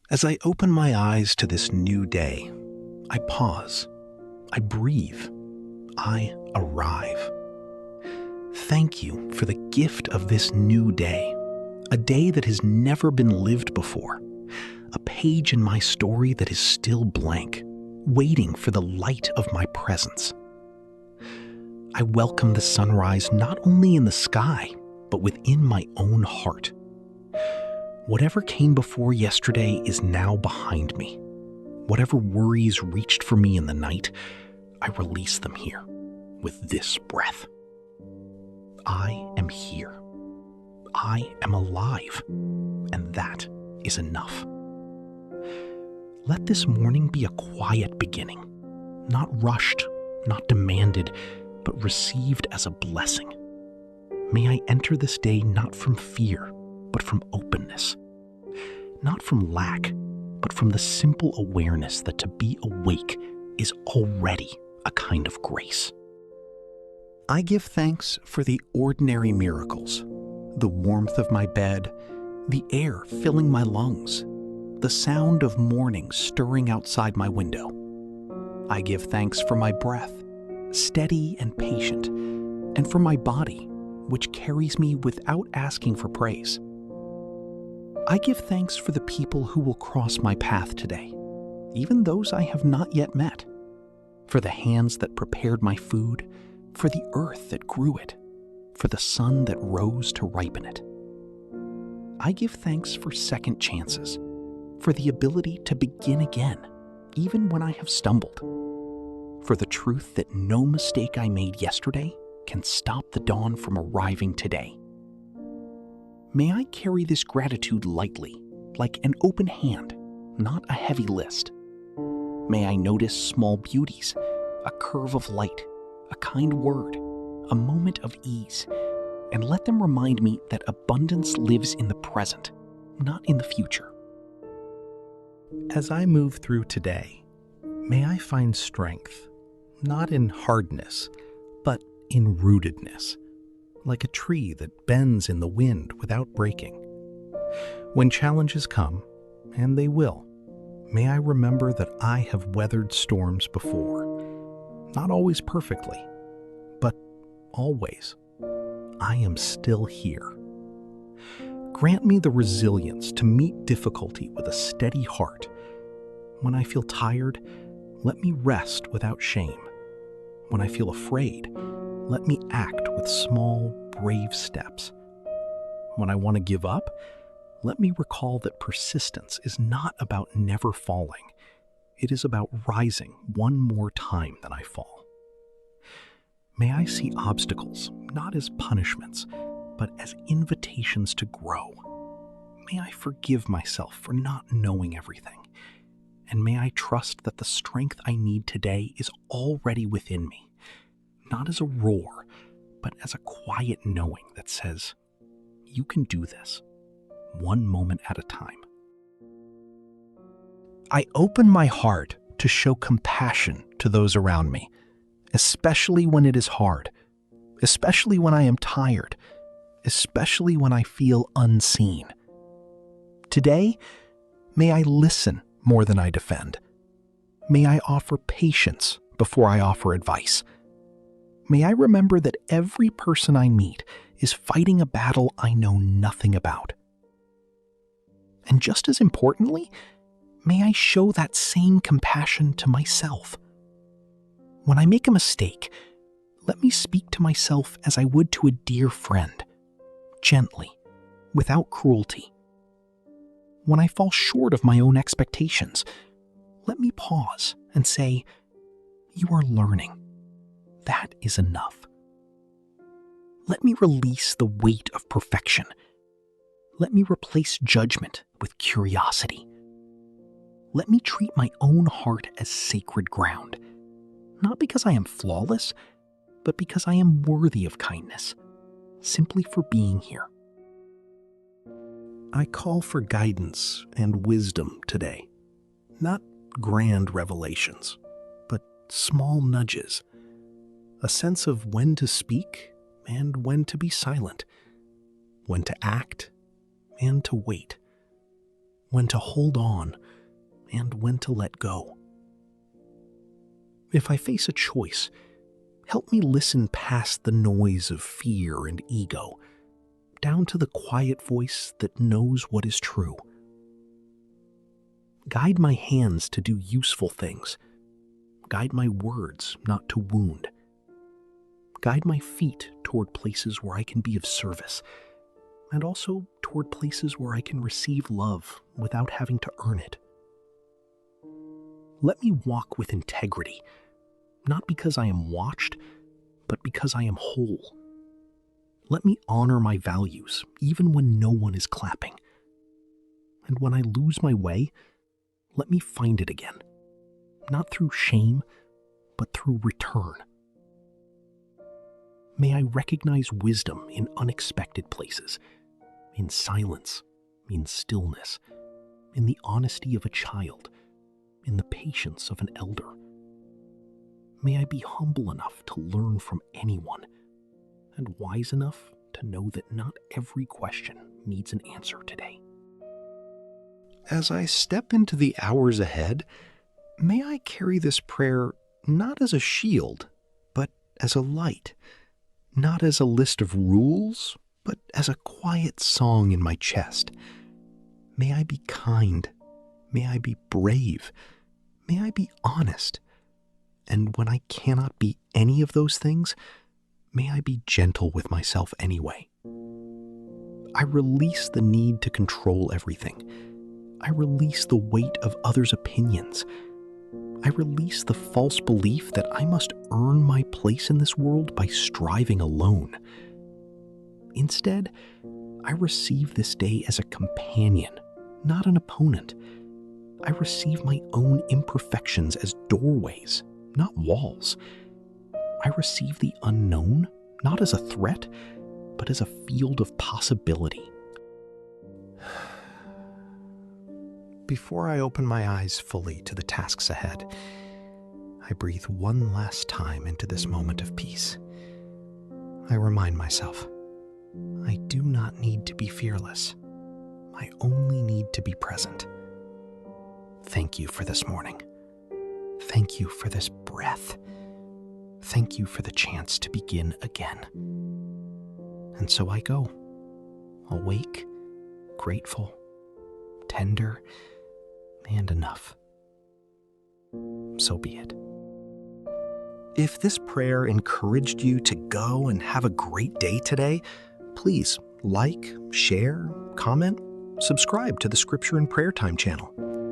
As I open my eyes to this new day, I pause, I breathe, I arrive. Thank you for the gift of this new day, a day that has never been lived before, a page in my story that is still blank, waiting for the light of my presence. I welcome the sunrise not only in the sky, but within my own heart. Whatever came before yesterday is now behind me. Whatever worries reached for me in the night, I release them here with this breath. I am here. I am alive, and that is enough. Let this morning be a quiet beginning, not rushed, not demanded, but received as a blessing. May I enter this day not from fear, but from openness. Not from lack, but from the simple awareness that to be awake is already a kind of grace. I give thanks for the ordinary miracles, the warmth of my bed, the air filling my lungs, the sound of morning stirring outside my window. I give thanks for my breath, steady and patient, and for my body, which carries me without asking for praise. I give thanks for the people who will cross my path today, even those I have not yet met, for the hands that prepared my food, for the earth that grew it, for the sun that rose to ripen it. I give thanks for second chances, for the ability to begin again, even when I have stumbled, for the truth that no mistake I made yesterday can stop the dawn from arriving today. May I carry this gratitude lightly, like an open hand, not a heavy list. May I notice small beauties, a curve of light, a kind word, a moment of ease, and let them remind me that abundance lives in the present, not in the future. As I move through today, may I find strength, not in hardness, but in rootedness, like a tree that bends in the wind without breaking. When challenges come, and they will, may I remember that I have weathered storms before, not always perfectly, but always. I am still here. Grant me the resilience to meet difficulty with a steady heart. When I feel tired, let me rest without shame. When I feel afraid, let me act with small, brave steps. When I want to give up, let me recall that persistence is not about never falling. It is about rising one more time than I fall. May I see obstacles not as punishments, but as invitations to grow. May I forgive myself for not knowing everything. And may I trust that the strength I need today is already within me, not as a roar, but as a quiet knowing that says, you can do this, one moment at a time. I open my heart to show compassion to those around me, especially when it is hard, especially when I am tired, especially when I feel unseen. Today, may I listen more than I defend. May I offer patience before I offer advice. May I remember that every person I meet is fighting a battle I know nothing about. And just as importantly, may I show that same compassion to myself. When I make a mistake, let me speak to myself as I would to a dear friend, gently, without cruelty. When I fall short of my own expectations, let me pause and say, you are learning. That is enough. Let me release the weight of perfection. Let me replace judgment with curiosity. Let me treat my own heart as sacred ground, not because I am flawless, but because I am worthy of kindness, simply for being here. I call for guidance and wisdom today, not grand revelations, but small nudges, a sense of when to speak and when to be silent, when to act and to wait. when to hold on, and when to let go. If I face a choice, help me listen past the noise of fear and ego, down to the quiet voice that knows what is true. Guide my hands to do useful things. Guide my words not to wound. Guide my feet toward places where I can be of service, and also toward places where I can receive love without having to earn it. Let me walk with integrity, not because I am watched, but because I am whole. Let me honor my values even when no one is clapping. And when I lose my way, let me find it again, not through shame, but through return. May I recognize wisdom in unexpected places, in silence, in stillness, in the honesty of a child, in the patience of an elder. May I be humble enough to learn from anyone, and wise enough to know that not every question needs an answer today. As I step into the hours ahead, may I carry this prayer not as a shield, but as a light, not as a list of rules, but as a quiet song in my chest. May I be kind, may I be brave, may I be honest, and when I cannot be any of those things, may I be gentle with myself anyway. I release the need to control everything. I release the weight of others' opinions. I release the false belief that I must earn my place in this world by striving alone. Instead, I receive this day as a companion, not an opponent. I receive my own imperfections as doorways, not walls. I receive the unknown, not as a threat, but as a field of possibility. Before I open my eyes fully to the tasks ahead, I breathe one last time into this moment of peace. I remind myself, I do not need to be fearless. I only need to be present. Thank you for this morning. Thank you for this breath. Thank you for the chance to begin again. And so I go, awake, grateful, tender, and enough. So be it. If this prayer encouraged you to go and have a great day today, please like, share, comment, subscribe to the Scripture and Prayer Time channel.